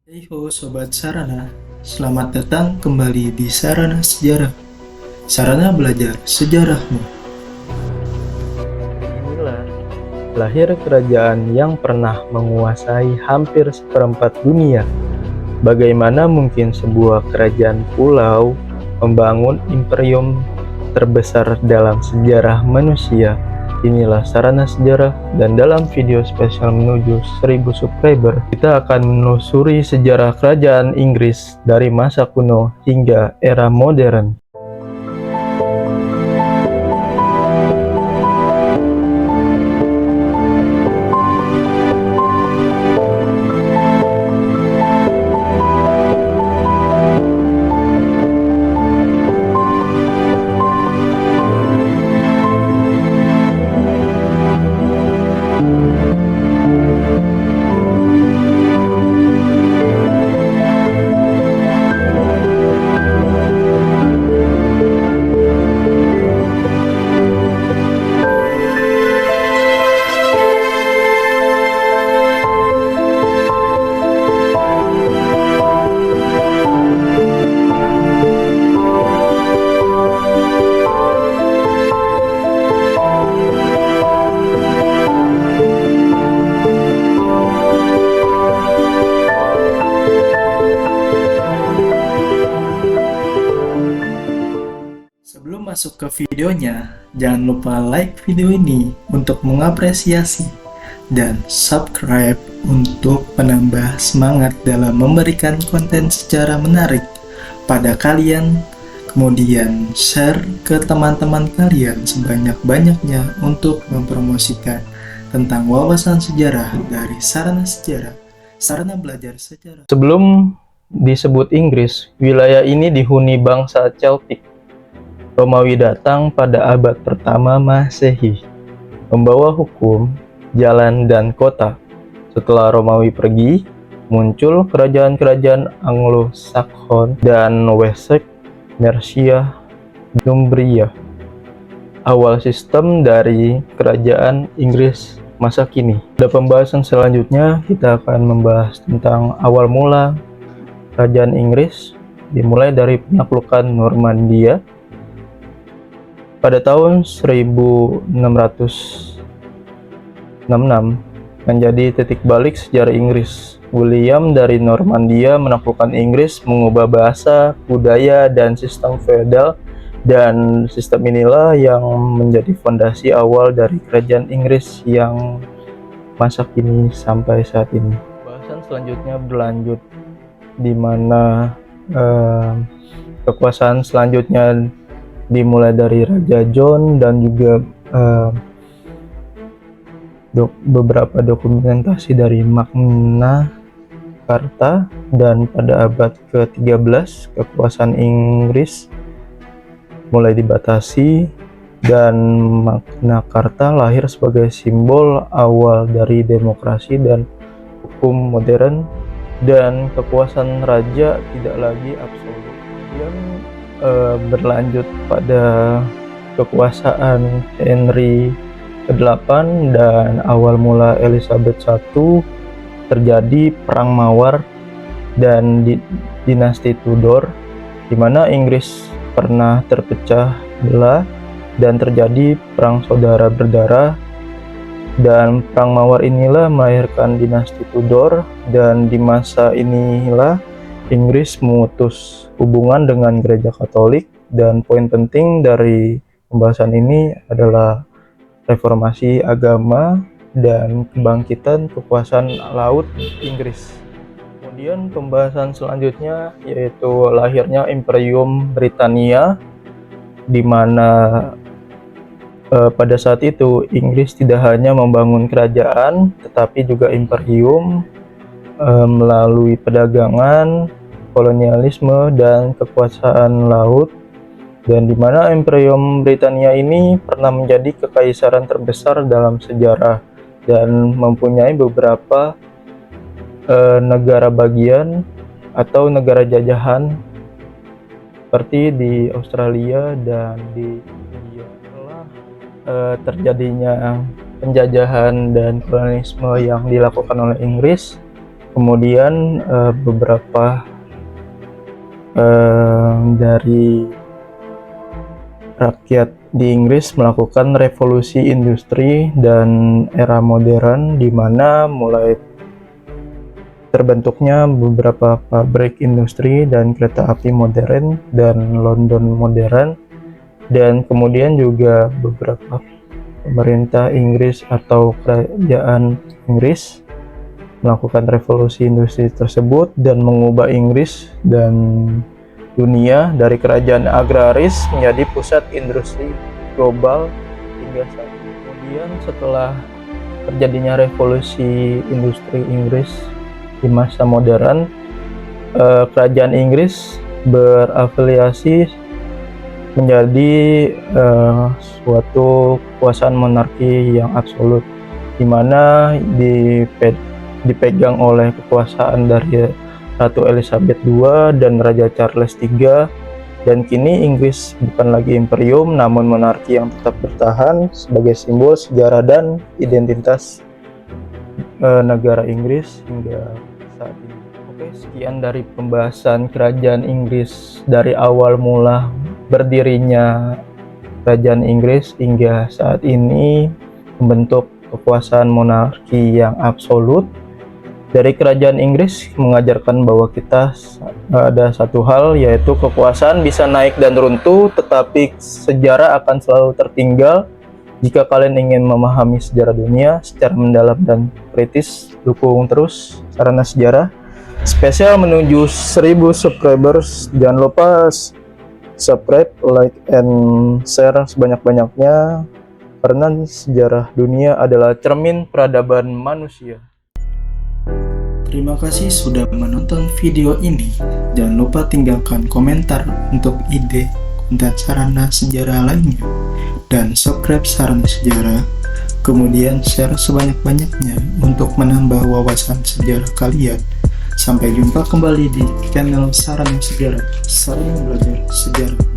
Halo Sobat Sarana, selamat datang kembali di Sarana Sejarah. Sarana belajar sejarahmu. Inilah lahir kerajaan yang pernah menguasai hampir seperempat dunia. Bagaimana mungkin sebuah kerajaan pulau membangun imperium terbesar dalam sejarah manusia? Inilah Sarana Sejarah, dan dalam video spesial menuju 1000 subscriber, kita akan menelusuri sejarah kerajaan Inggris dari masa kuno hingga era modern. Sebelum masuk ke videonya, jangan lupa like video ini untuk mengapresiasi dan subscribe untuk menambah semangat dalam memberikan konten secara menarik pada kalian. Kemudian share ke teman-teman kalian sebanyak-banyaknya untuk mempromosikan tentang wawasan sejarah dari Sarana Sejarah, Sarana Belajar Sejarah. Sebelum disebut Inggris, wilayah ini dihuni bangsa Celtic. Romawi datang pada abad pertama Masehi, membawa hukum, jalan, dan kota. Setelah Romawi pergi, muncul kerajaan-kerajaan Anglo-Saxon dan Wessex, Mercia, Northumbria. Awal sistem dari kerajaan Inggris masa kini. Pada pembahasan selanjutnya, kita akan membahas tentang awal mula kerajaan Inggris, dimulai dari penaklukan Normandia pada tahun 1666, menjadi titik balik sejarah Inggris. William dari Normandia menaklukkan Inggris, mengubah bahasa, budaya, dan sistem feodal, dan sistem inilah yang menjadi fondasi awal dari kerajaan Inggris yang masa kini sampai saat ini. Bahasan selanjutnya berlanjut di mana kekuasaan selanjutnya dimulai dari Raja John dan juga beberapa dokumentasi dari Magna Carta, dan pada abad ke-13 kekuasaan Inggris mulai dibatasi dan Magna Carta lahir sebagai simbol awal dari demokrasi dan hukum modern, dan kekuasaan raja tidak lagi absolut. Kemudian berlanjut pada kekuasaan Henry ke-8 dan awal mula Elizabeth I, terjadi perang Mawar dan dinasti Tudor, di mana Inggris pernah terpecah belah dan terjadi perang saudara berdarah, dan perang Mawar inilah melahirkan dinasti Tudor, dan di masa inilah Inggris memutus hubungan dengan gereja Katolik, dan poin penting dari pembahasan ini adalah reformasi agama dan kebangkitan kekuasaan laut Inggris. Kemudian pembahasan selanjutnya yaitu lahirnya Imperium Britania, di mana pada saat itu Inggris tidak hanya membangun kerajaan tetapi juga imperium melalui perdagangan, kolonialisme, dan kekuasaan laut, dan di mana Imperium Britania ini pernah menjadi kekaisaran terbesar dalam sejarah dan mempunyai beberapa negara bagian atau negara jajahan seperti di Australia dan di India. Setelah terjadinya penjajahan dan kolonialisme yang dilakukan oleh Inggris, Kemudian beberapa dari rakyat di Inggris melakukan revolusi industri dan era modern, di mana mulai terbentuknya beberapa pabrik industri dan kereta api modern dan London modern, dan kemudian juga beberapa pemerintah Inggris atau kerajaan Inggris melakukan revolusi industri tersebut dan mengubah Inggris dan dunia dari kerajaan agraris menjadi pusat industri global hingga saat ini. Kemudian setelah terjadinya revolusi industri Inggris di masa modern, kerajaan Inggris berafiliasi menjadi suatu kekuasaan monarki yang absolut, di mana dipegang oleh kekuasaan dari Ratu Elizabeth II dan Raja Charles III, dan kini Inggris bukan lagi imperium namun monarki yang tetap bertahan sebagai simbol sejarah dan identitas negara Inggris hingga saat ini. Oke, sekian dari pembahasan kerajaan Inggris dari awal mula berdirinya kerajaan Inggris hingga saat ini membentuk kekuasaan monarki yang absolut. Dari kerajaan Inggris mengajarkan bahwa kita ada satu hal, yaitu kekuasaan bisa naik dan runtuh, tetapi sejarah akan selalu tertinggal. Jika kalian ingin memahami sejarah dunia secara mendalam dan kritis, dukung terus Sarana Sejarah. Spesial menuju 1000 subscribers, jangan lupa subscribe, like, and share sebanyak-banyaknya, karena sejarah dunia adalah cermin peradaban manusia. Terima kasih sudah menonton video ini. Jangan lupa tinggalkan komentar untuk ide konten Sarana Sejarah lainnya, dan subscribe Sarana Sejarah, kemudian share sebanyak-banyaknya untuk menambah wawasan sejarah kalian. Sampai jumpa kembali di channel Sarana Sejarah, sarana belajar sejarah.